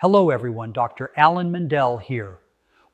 Hello everyone, Dr. Alan Mandell here.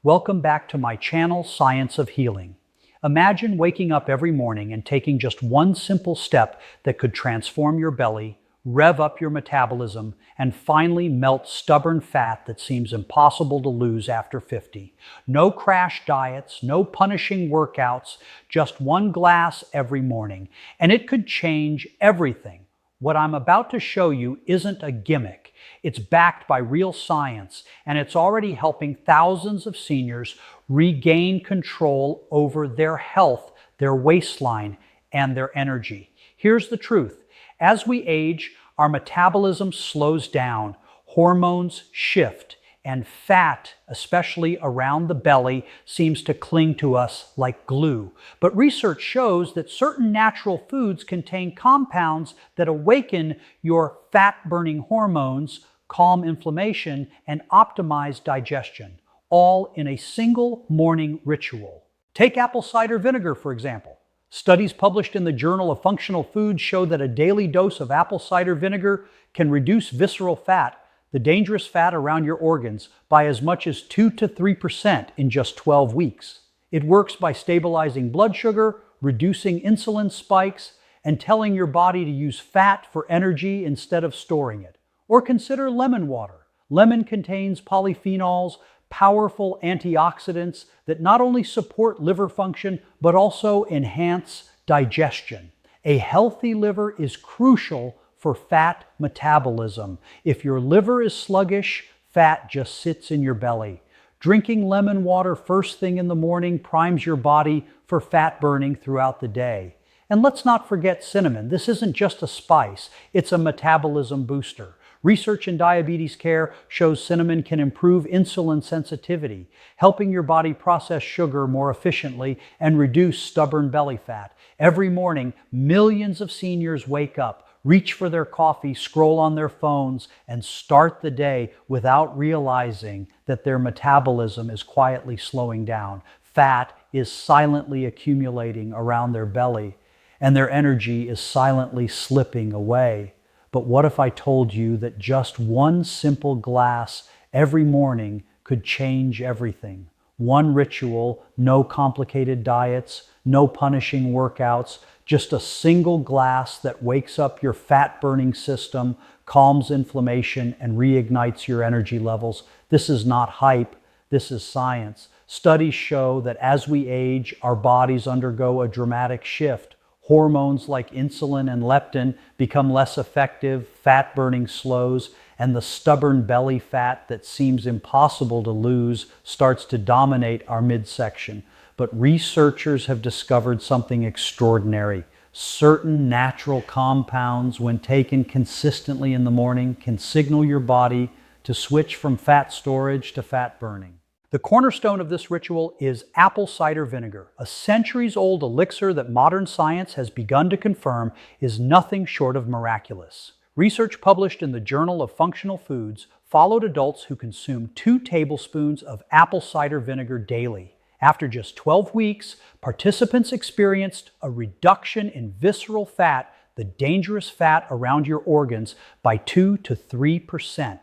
Welcome back to my channel, Science of Healing. Imagine waking up every morning and taking just one simple step that could transform your belly, rev up your metabolism, and finally melt stubborn fat that seems impossible to lose after 50. No crash diets, no punishing workouts, just one glass every morning, and it could change everything. What I'm about to show you isn't a gimmick. It's backed by real science, and it's already helping thousands of seniors regain control over their health, their waistline, and their energy. Here's the truth. As we age, our metabolism slows down, hormones shift, and fat, especially around the belly, seems to cling to us like glue. But research shows that certain natural foods contain compounds that awaken your fat-burning hormones, calm inflammation, and optimize digestion, all in a single morning ritual. Take apple cider vinegar, for example. Studies published in the Journal of Functional Foods show that a daily dose of apple cider vinegar can reduce visceral fat, the dangerous fat around your organs, by as much as 2 to 3% in just 12 weeks. It works by stabilizing blood sugar, reducing insulin spikes, and telling your body to use fat for energy instead of storing it. Or consider lemon water. Lemon contains polyphenols, powerful antioxidants that not only support liver function, but also enhance digestion. A healthy liver is crucial for fat metabolism. If your liver is sluggish, fat just sits in your belly. Drinking lemon water first thing in the morning primes your body for fat burning throughout the day. And let's not forget cinnamon. This isn't just a spice, it's a metabolism booster. Research in diabetes care shows cinnamon can improve insulin sensitivity, helping your body process sugar more efficiently and reduce stubborn belly fat. Every morning, millions of seniors wake up, reach for their coffee, scroll on their phones, and start the day without realizing that their metabolism is quietly slowing down. Fat is silently accumulating around their belly, and their energy is silently slipping away. But what if I told you that just one simple glass every morning could change everything? One ritual, no complicated diets, no punishing workouts, just a single glass that wakes up your fat-burning system, calms inflammation, and reignites your energy levels. This is not hype, this is science. Studies show that as we age, our bodies undergo a dramatic shift. Hormones like insulin and leptin become less effective, fat burning slows, and the stubborn belly fat that seems impossible to lose starts to dominate our midsection. But researchers have discovered something extraordinary. Certain natural compounds, when taken consistently in the morning, can signal your body to switch from fat storage to fat burning. The cornerstone of this ritual is apple cider vinegar, a centuries-old elixir that modern science has begun to confirm is nothing short of miraculous. Research published in the Journal of Functional Foods followed adults who consumed 2 tablespoons of apple cider vinegar daily. After just 12 weeks, participants experienced a reduction in visceral fat, the dangerous fat around your organs, by 2 to 3%.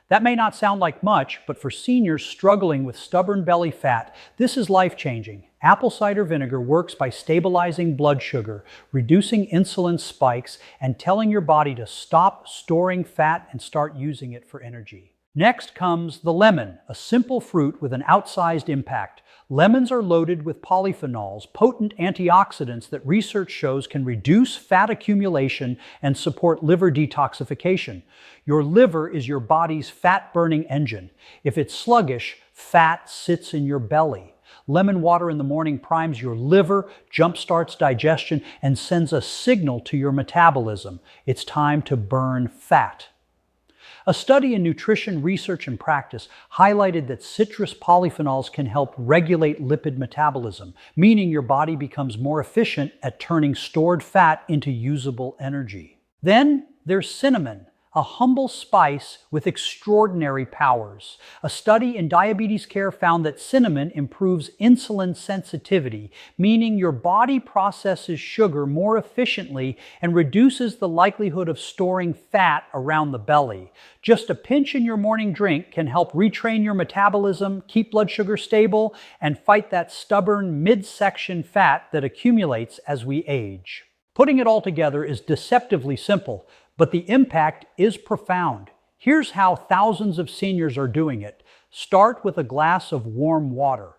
That may not sound like much, but for seniors struggling with stubborn belly fat, this is life-changing. Apple cider vinegar works by stabilizing blood sugar, reducing insulin spikes, and telling your body to stop storing fat and start using it for energy. Next comes the lemon, a simple fruit with an outsized impact. Lemons are loaded with polyphenols, potent antioxidants that research shows can reduce fat accumulation and support liver detoxification. Your liver is your body's fat-burning engine. If it's sluggish, fat sits in your belly. Lemon water in the morning primes your liver, jumpstarts digestion, and sends a signal to your metabolism. It's time to burn fat. A study in Nutrition Research and Practice highlighted that citrus polyphenols can help regulate lipid metabolism, meaning your body becomes more efficient at turning stored fat into usable energy. Then there's cinnamon, a humble spice with extraordinary powers. A study in diabetes care found that cinnamon improves insulin sensitivity, meaning your body processes sugar more efficiently and reduces the likelihood of storing fat around the belly. Just a pinch in your morning drink can help retrain your metabolism, keep blood sugar stable, and fight that stubborn midsection fat that accumulates as we age. Putting it all together is deceptively simple, but the impact is profound. Here's how thousands of seniors are doing it. Start with a glass of warm water.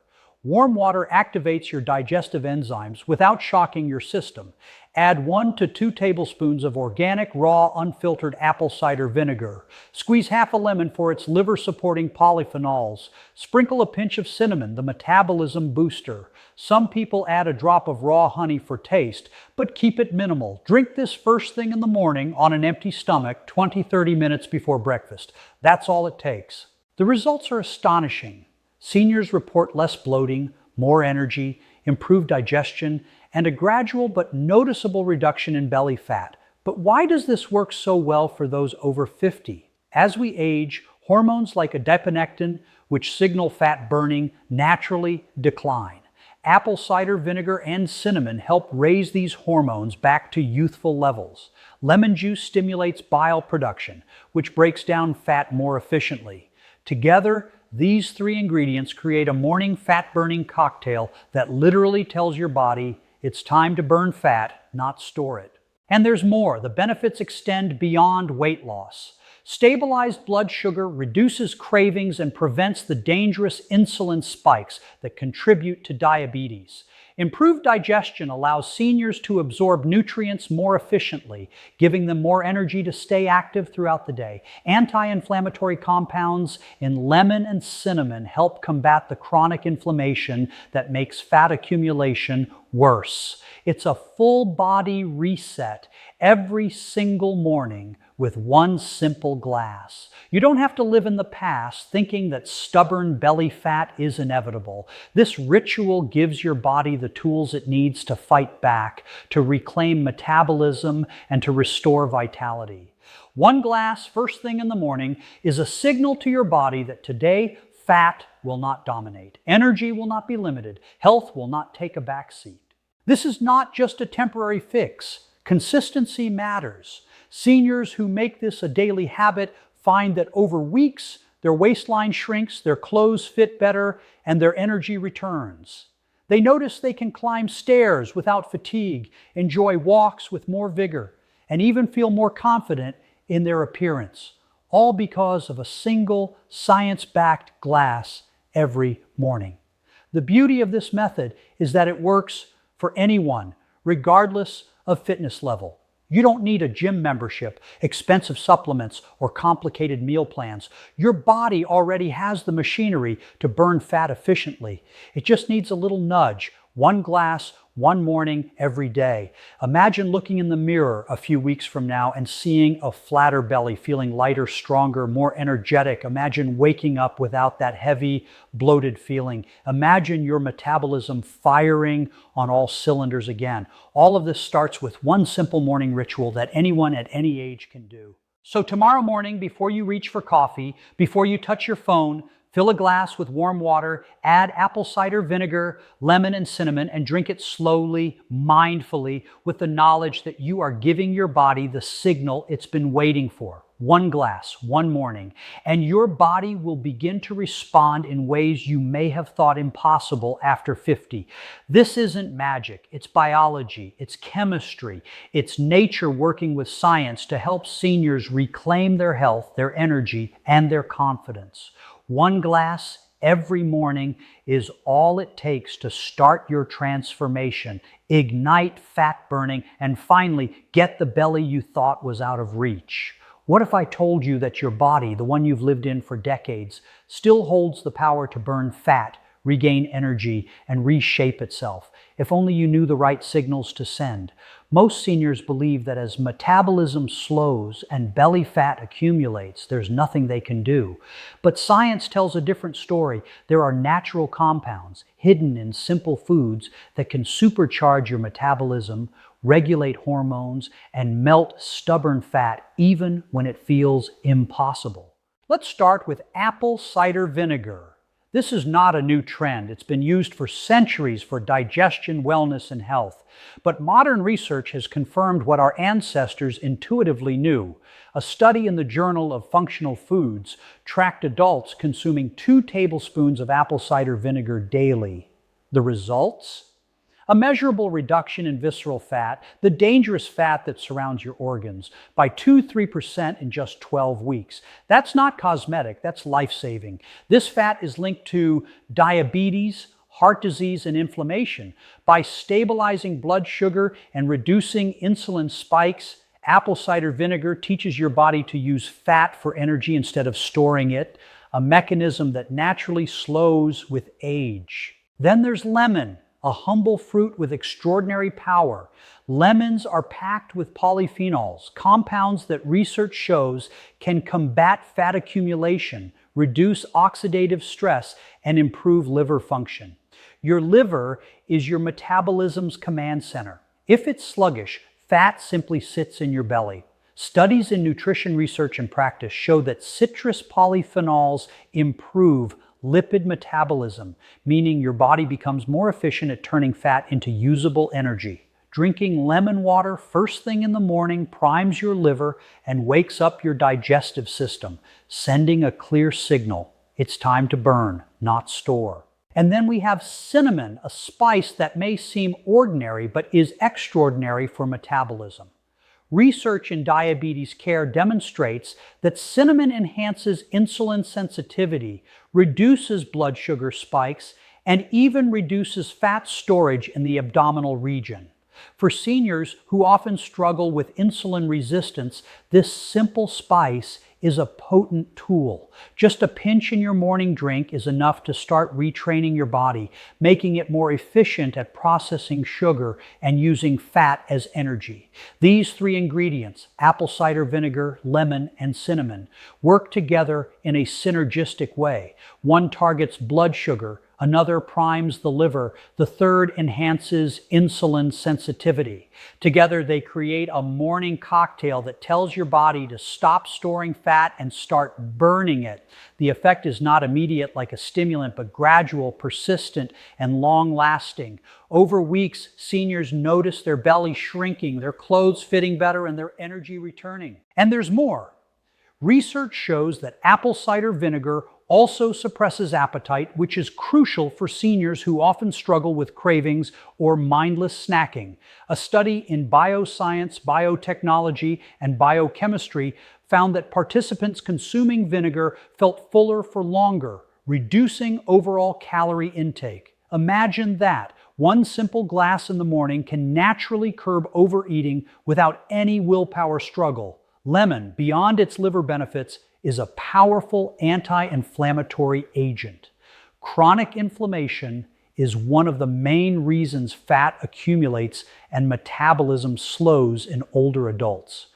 Warm water activates your digestive enzymes without shocking your system. Add 1 to 2 tablespoons of organic, raw, unfiltered apple cider vinegar. Squeeze half a lemon for its liver-supporting polyphenols. Sprinkle a pinch of cinnamon, the metabolism booster. Some people add a drop of raw honey for taste, but keep it minimal. Drink this first thing in the morning on an empty stomach, 20-30 minutes before breakfast. That's all it takes. The results are astonishing. Seniors report less bloating, more energy, improved digestion, and a gradual but noticeable reduction in belly fat. But why does this work so well for those over 50? As we age, hormones like adiponectin, which signal fat burning, naturally decline. Apple cider vinegar and cinnamon help raise these hormones back to youthful levels. Lemon juice stimulates bile production, which breaks down fat more efficiently. Together, these 3 ingredients create a morning fat-burning cocktail that literally tells your body it's time to burn fat, not store it. And there's more. The benefits extend beyond weight loss. Stabilized blood sugar reduces cravings and prevents the dangerous insulin spikes that contribute to diabetes. Improved digestion allows seniors to absorb nutrients more efficiently, giving them more energy to stay active throughout the day. Anti-inflammatory compounds in lemon and cinnamon help combat the chronic inflammation that makes fat accumulation worse. It's a full body reset every single morning with one simple glass. You don't have to live in the past thinking that stubborn belly fat is inevitable. This ritual gives your body the tools it needs to fight back, to reclaim metabolism, and to restore vitality. One glass first thing in the morning is a signal to your body that today fat will not dominate, energy will not be limited, health will not take a back seat. This is not just a temporary fix. Consistency matters. Seniors who make this a daily habit find that over weeks, their waistline shrinks, their clothes fit better, and their energy returns. They notice they can climb stairs without fatigue, enjoy walks with more vigor, and even feel more confident in their appearance, all because of a single science-backed glass every morning. The beauty of this method is that it works for anyone, regardless of fitness level. You don't need a gym membership, expensive supplements, or complicated meal plans. Your body already has the machinery to burn fat efficiently. It just needs a little nudge, one glass, one morning, every day. Imagine looking in the mirror a few weeks from now and seeing a flatter belly, feeling lighter, stronger, more energetic. Imagine waking up without that heavy, bloated feeling. Imagine your metabolism firing on all cylinders again. All of this starts with one simple morning ritual that anyone at any age can do. So tomorrow morning, before you reach for coffee, before you touch your phone, fill a glass with warm water, add apple cider vinegar, lemon, and cinnamon, and drink it slowly, mindfully, with the knowledge that you are giving your body the signal it's been waiting for. One glass, one morning, and your body will begin to respond in ways you may have thought impossible after 50. This isn't magic. It's biology. It's chemistry. It's nature working with science to help seniors reclaim their health, their energy, and their confidence. One glass every morning is all it takes to start your transformation, ignite fat burning, and finally get the belly you thought was out of reach. What if I told you that your body, the one you've lived in for decades, still holds the power to burn fat regain energy, and reshape itself. If only you knew the right signals to send. Most seniors believe that as metabolism slows and belly fat accumulates, there's nothing they can do. But science tells a different story. There are natural compounds hidden in simple foods that can supercharge your metabolism, regulate hormones, and melt stubborn fat even when it feels impossible. Let's start with apple cider vinegar. This is not a new trend. It's been used for centuries for digestion, wellness, and health. But modern research has confirmed what our ancestors intuitively knew. A study in the Journal of Functional Foods tracked adults consuming 2 tablespoons of apple cider vinegar daily. The results? A measurable reduction in visceral fat, the dangerous fat that surrounds your organs, by 2–3% in just 12 weeks. That's not cosmetic, that's life-saving. This fat is linked to diabetes, heart disease, and inflammation. By stabilizing blood sugar and reducing insulin spikes, apple cider vinegar teaches your body to use fat for energy instead of storing it, a mechanism that naturally slows with age. Then there's lemon, a humble fruit with extraordinary power. Lemons are packed with polyphenols, compounds that research shows can combat fat accumulation, reduce oxidative stress, and improve liver function. Your liver is your metabolism's command center. If it's sluggish, fat simply sits in your belly. Studies in nutrition research and practice show that citrus polyphenols improve lipid metabolism, meaning your body becomes more efficient at turning fat into usable energy. Drinking lemon water first thing in the morning primes your liver and wakes up your digestive system, sending a clear signal. It's time to burn, not store. And then we have cinnamon, a spice that may seem ordinary but is extraordinary for metabolism. Research in diabetes care demonstrates that cinnamon enhances insulin sensitivity, reduces blood sugar spikes, and even reduces fat storage in the abdominal region. For seniors who often struggle with insulin resistance, this simple spice is a potent tool. Just a pinch in your morning drink is enough to start retraining your body, making it more efficient at processing sugar and using fat as energy. These 3 ingredients, apple cider vinegar, lemon, and cinnamon, work together in a synergistic way. One targets blood sugar, another primes the liver, the third enhances insulin sensitivity. Together they create a morning cocktail that tells your body to stop storing fat and start burning it. The effect is not immediate like a stimulant, but gradual, persistent, and long-lasting. Over weeks, seniors notice their belly shrinking, their clothes fitting better, and their energy returning. And there's more. Research shows that apple cider vinegar also suppresses appetite, which is crucial for seniors who often struggle with cravings or mindless snacking. A study in bioscience, biotechnology, and biochemistry found that participants consuming vinegar felt fuller for longer, reducing overall calorie intake. Imagine that. One simple glass in the morning can naturally curb overeating without any willpower struggle. Lemon, beyond its liver benefits, is a powerful anti-inflammatory agent. Chronic inflammation is one of the main reasons fat accumulates and metabolism slows in older adults.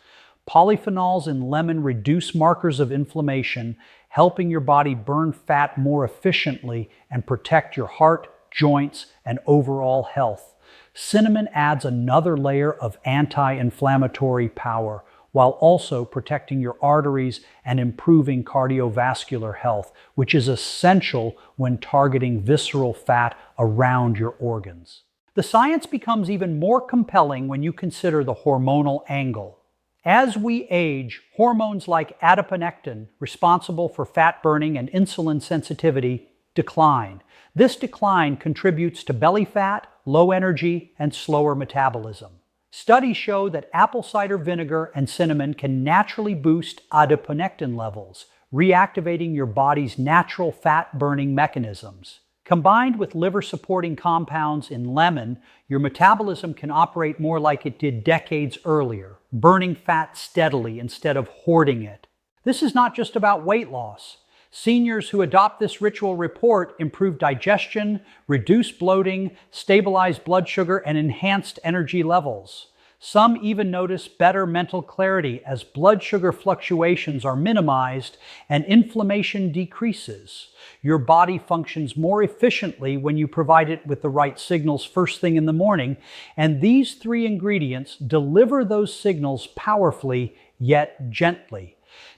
Polyphenols in lemon reduce markers of inflammation, helping your body burn fat more efficiently and protect your heart, joints, and overall health. Cinnamon adds another layer of anti-inflammatory power, while also protecting your arteries and improving cardiovascular health, which is essential when targeting visceral fat around your organs. The science becomes even more compelling when you consider the hormonal angle. As we age, hormones like adiponectin, responsible for fat burning and insulin sensitivity, decline. This decline contributes to belly fat, low energy, and slower metabolism. Studies show that apple cider vinegar and cinnamon can naturally boost adiponectin levels, reactivating your body's natural fat-burning mechanisms. Combined with liver-supporting compounds in lemon, your metabolism can operate more like it did decades earlier, burning fat steadily instead of hoarding it. This is not just about weight loss. Seniors who adopt this ritual report improved digestion, reduced bloating, stabilized blood sugar, and enhanced energy levels. Some even notice better mental clarity as blood sugar fluctuations are minimized and inflammation decreases. Your body functions more efficiently when you provide it with the right signals first thing in the morning, and these three ingredients deliver those signals powerfully yet gently.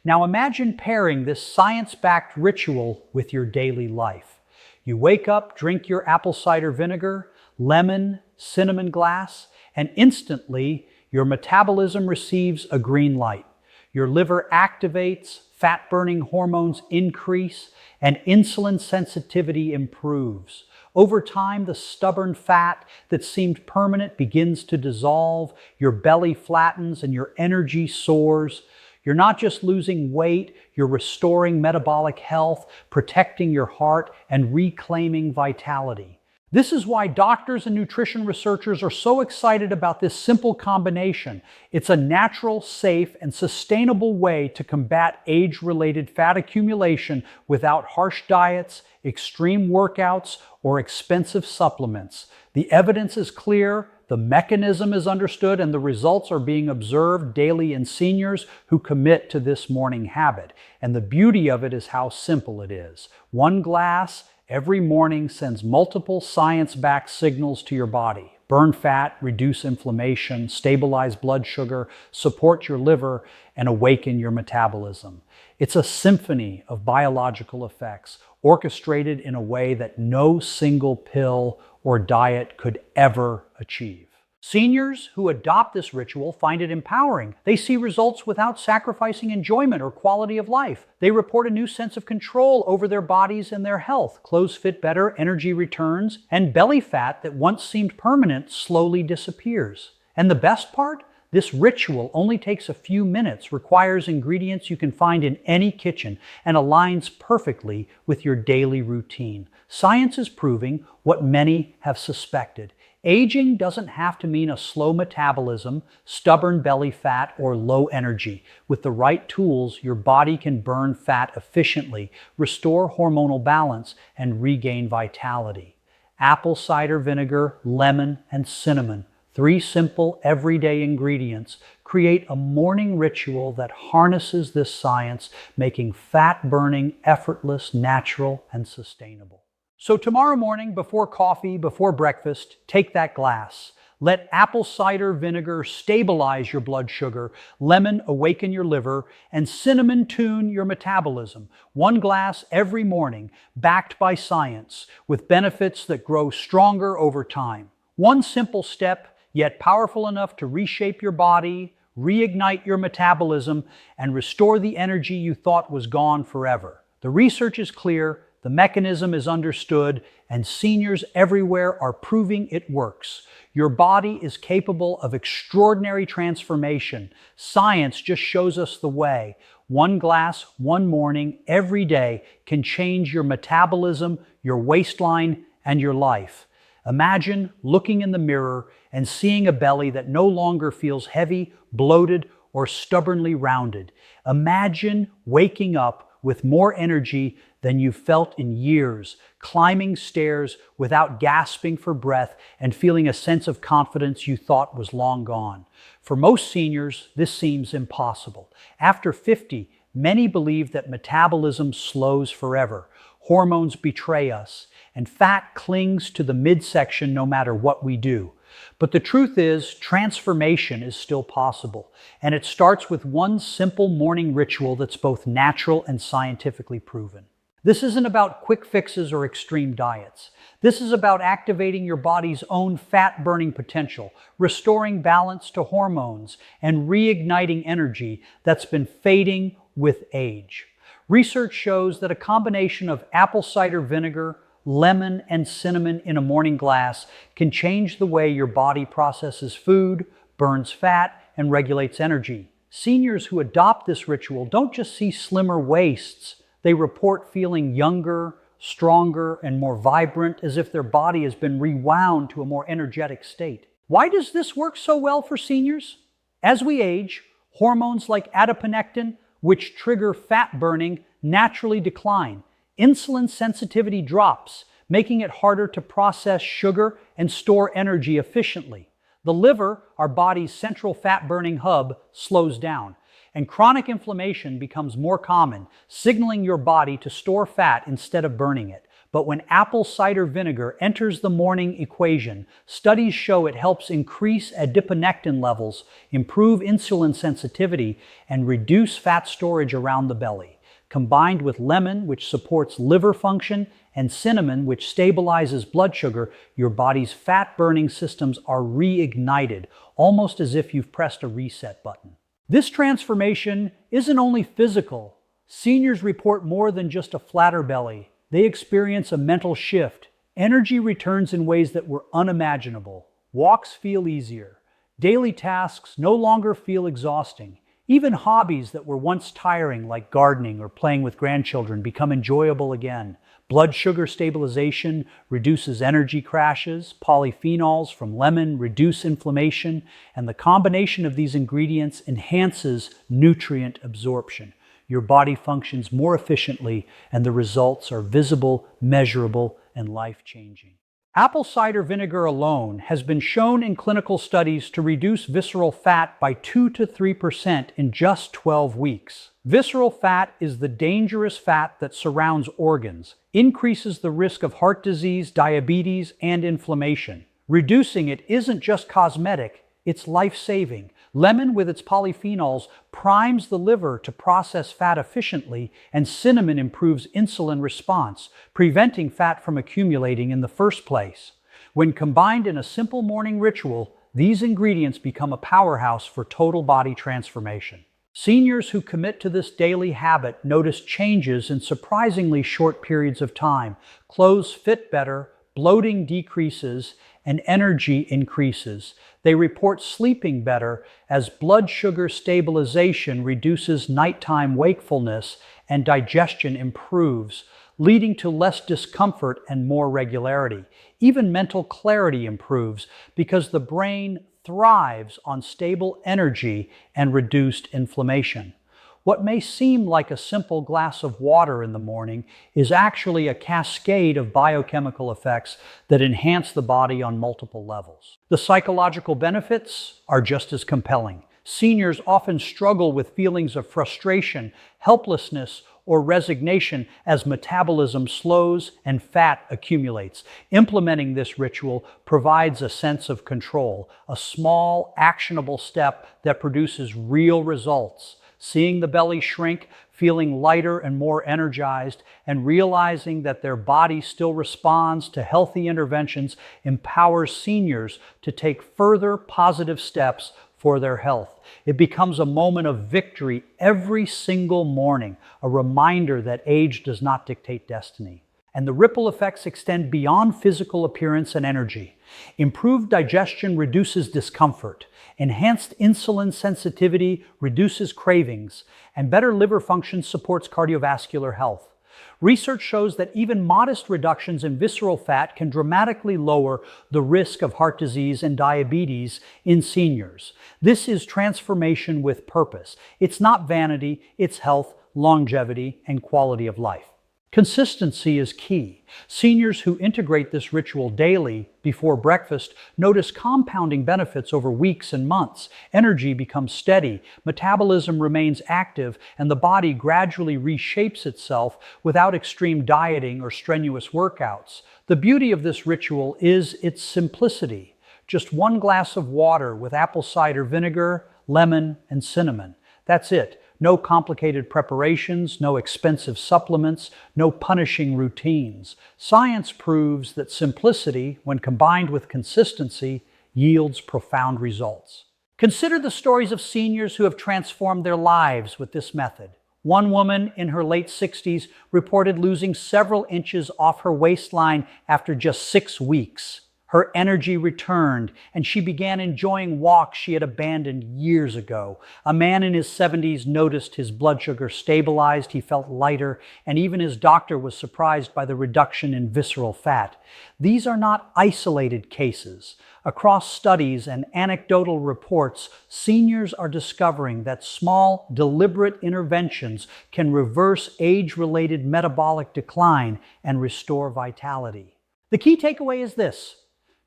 Now imagine pairing this science-backed ritual with your daily life. You wake up, drink your apple cider vinegar, lemon, cinnamon glass, and instantly your metabolism receives a green light. Your liver activates, fat-burning hormones increase, and insulin sensitivity improves. Over time, the stubborn fat that seemed permanent begins to dissolve, your belly flattens, and your energy soars. You're not just losing weight, you're restoring metabolic health, protecting your heart, and reclaiming vitality. This is why doctors and nutrition researchers are so excited about this simple combination. It's a natural, safe, and sustainable way to combat age-related fat accumulation without harsh diets, extreme workouts, or expensive supplements. The evidence is clear, the mechanism is understood, and the results are being observed daily in seniors who commit to this morning habit. And the beauty of it is how simple it is. One glass every morning sends multiple science-backed signals to your body. Burn fat, reduce inflammation, stabilize blood sugar, support your liver, and awaken your metabolism. It's a symphony of biological effects, orchestrated in a way that no single pill or diet could ever achieve. Seniors who adopt this ritual find it empowering. They see results without sacrificing enjoyment or quality of life. They report a new sense of control over their bodies and their health. Clothes fit better, energy returns, and belly fat that once seemed permanent slowly disappears. And the best part? This ritual only takes a few minutes, requires ingredients you can find in any kitchen, and aligns perfectly with your daily routine. Science is proving what many have suspected. Aging doesn't have to mean a slow metabolism, stubborn belly fat, or low energy. With the right tools, your body can burn fat efficiently, restore hormonal balance, and regain vitality. Apple cider vinegar, lemon, and cinnamon, three simple, everyday ingredients, create a morning ritual that harnesses this science, making fat burning effortless, natural, and sustainable. So tomorrow morning, before coffee, before breakfast, take that glass. Let apple cider vinegar stabilize your blood sugar, lemon awaken your liver, and cinnamon tune your metabolism. One glass every morning, backed by science, with benefits that grow stronger over time. One simple step, yet powerful enough to reshape your body, reignite your metabolism, and restore the energy you thought was gone forever. The research is clear, the mechanism is understood, and seniors everywhere are proving it works. Your body is capable of extraordinary transformation. Science just shows us the way. One glass, one morning, every day can change your metabolism, your waistline, and your life. Imagine looking in the mirror and seeing a belly that no longer feels heavy, bloated, or stubbornly rounded. Imagine waking up with more energy than you've felt in years, climbing stairs without gasping for breath and feeling a sense of confidence you thought was long gone. For most seniors, this seems impossible. After 50, many believe that metabolism slows forever. Hormones betray us, and fat clings to the midsection no matter what we do. But the truth is, transformation is still possible, and it starts with one simple morning ritual that's both natural and scientifically proven. This isn't about quick fixes or extreme diets. This is about activating your body's own fat-burning potential, restoring balance to hormones, and reigniting energy that's been fading with age. Research shows that a combination of apple cider vinegar, lemon, and cinnamon in a morning glass can change the way your body processes food, burns fat, and regulates energy. Seniors who adopt this ritual don't just see slimmer waists. They report feeling younger, stronger, and more vibrant, as if their body has been rewound to a more energetic state. Why does this work so well for seniors? As we age, hormones like adiponectin, which trigger fat burning, naturally decline. Insulin sensitivity drops, making it harder to process sugar and store energy efficiently. The liver, our body's central fat-burning hub, slows down, and chronic inflammation becomes more common, signaling your body to store fat instead of burning it. But when apple cider vinegar enters the morning equation, studies show it helps increase adiponectin levels, improve insulin sensitivity, and reduce fat storage around the belly. Combined with lemon, which supports liver function, and cinnamon, which stabilizes blood sugar, your body's fat-burning systems are reignited, almost as if you've pressed a reset button. This transformation isn't only physical. Seniors report more than just a flatter belly. They experience a mental shift. Energy returns in ways that were unimaginable. Walks feel easier. Daily tasks no longer feel exhausting. Even hobbies that were once tiring, like gardening or playing with grandchildren, become enjoyable again. Blood sugar stabilization reduces energy crashes. Polyphenols from lemon reduce inflammation, and the combination of these ingredients enhances nutrient absorption. Your body functions more efficiently, and the results are visible, measurable, and life-changing. Apple cider vinegar alone has been shown in clinical studies to reduce visceral fat by 2 to 3% in just 12 weeks. Visceral fat is the dangerous fat that surrounds organs, increases the risk of heart disease, diabetes, and inflammation. Reducing it isn't just cosmetic, it's life-saving. Lemon, with its polyphenols, primes the liver to process fat efficiently, and cinnamon improves insulin response, preventing fat from accumulating in the first place. When combined in a simple morning ritual, these ingredients become a powerhouse for total body transformation. Seniors who commit to this daily habit notice changes in surprisingly short periods of time. Clothes fit better, bloating decreases, and energy increases. They report sleeping better as blood sugar stabilization reduces nighttime wakefulness and digestion improves, leading to less discomfort and more regularity. Even mental clarity improves because the brain thrives on stable energy and reduced inflammation. What may seem like a simple glass of water in the morning is actually a cascade of biochemical effects that enhance the body on multiple levels. The psychological benefits are just as compelling. Seniors often struggle with feelings of frustration, helplessness, or resignation as metabolism slows and fat accumulates. Implementing this ritual provides a sense of control, a small, actionable step that produces real results. Seeing the belly shrink, feeling lighter and more energized, and realizing that their body still responds to healthy interventions empowers seniors to take further positive steps for their health. It becomes a moment of victory every single morning, a reminder that age does not dictate destiny. And the ripple effects extend beyond physical appearance and energy. Improved digestion reduces discomfort. Enhanced insulin sensitivity reduces cravings, and better liver function supports cardiovascular health. Research shows that even modest reductions in visceral fat can dramatically lower the risk of heart disease and diabetes in seniors. This is transformation with purpose. It's not vanity, it's health, longevity, and quality of life. Consistency is key. Seniors who integrate this ritual daily before breakfast notice compounding benefits over weeks and months. Energy becomes steady, metabolism remains active, and the body gradually reshapes itself without extreme dieting or strenuous workouts. The beauty of this ritual is its simplicity. Just 1 glass of water with apple cider vinegar, lemon, and cinnamon. That's it. No complicated preparations, no expensive supplements, no punishing routines. Science proves that simplicity, when combined with consistency, yields profound results. Consider the stories of seniors who have transformed their lives with this method. One woman in her late 60s reported losing several inches off her waistline after just 6 weeks. Her energy returned, and she began enjoying walks she had abandoned years ago. A man in his 70s noticed his blood sugar stabilized, he felt lighter, and even his doctor was surprised by the reduction in visceral fat. These are not isolated cases. Across studies and anecdotal reports, seniors are discovering that small, deliberate interventions can reverse age-related metabolic decline and restore vitality. The key takeaway is this: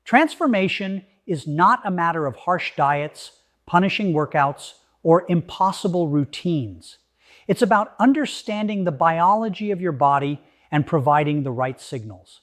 transformation is not a matter of harsh diets, punishing workouts, or impossible routines. It's about understanding the biology of your body and providing the right signals.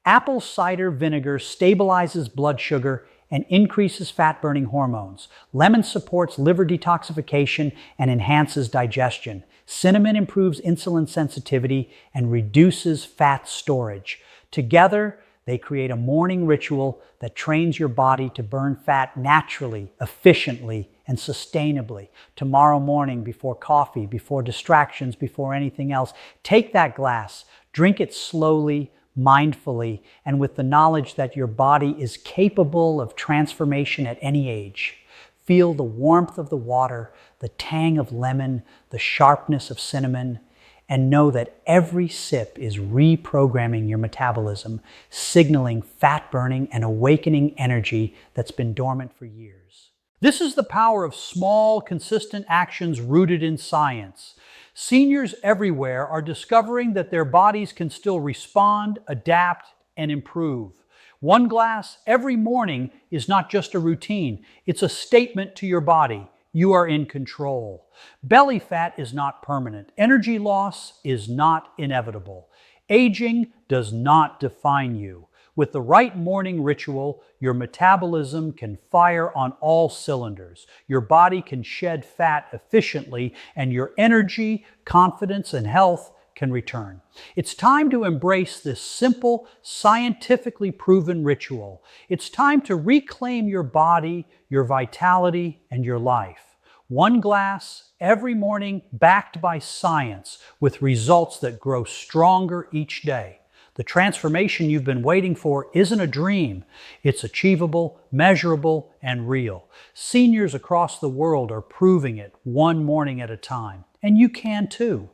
Apple cider vinegar stabilizes blood sugar and increases fat-burning hormones. Lemon supports liver detoxification and enhances digestion. Cinnamon improves insulin sensitivity and reduces fat storage. Together, they create a morning ritual that trains your body to burn fat naturally, efficiently, and sustainably. Tomorrow morning, before coffee, before distractions, before anything else, take that glass, drink it slowly, mindfully, and with the knowledge that your body is capable of transformation at any age. Feel the warmth of the water, the tang of lemon, the sharpness of cinnamon, and know that every sip is reprogramming your metabolism, signaling fat burning and awakening energy that's been dormant for years. This is the power of small, consistent actions rooted in science. Seniors everywhere are discovering that their bodies can still respond, adapt, and improve. One glass every morning is not just a routine, it's a statement to your body. You are in control. Belly fat is not permanent. Energy loss is not inevitable. Aging does not define you. With the right morning ritual, your metabolism can fire on all cylinders. Your body can shed fat efficiently, and your energy, confidence, and health can return. It's time to embrace this simple, scientifically proven ritual. It's time to reclaim your body, your vitality, and your life. One glass every morning, backed by science, with results that grow stronger each day. The transformation you've been waiting for isn't a dream. It's achievable, measurable, and real. Seniors across the world are proving it one morning at a time, and you can too.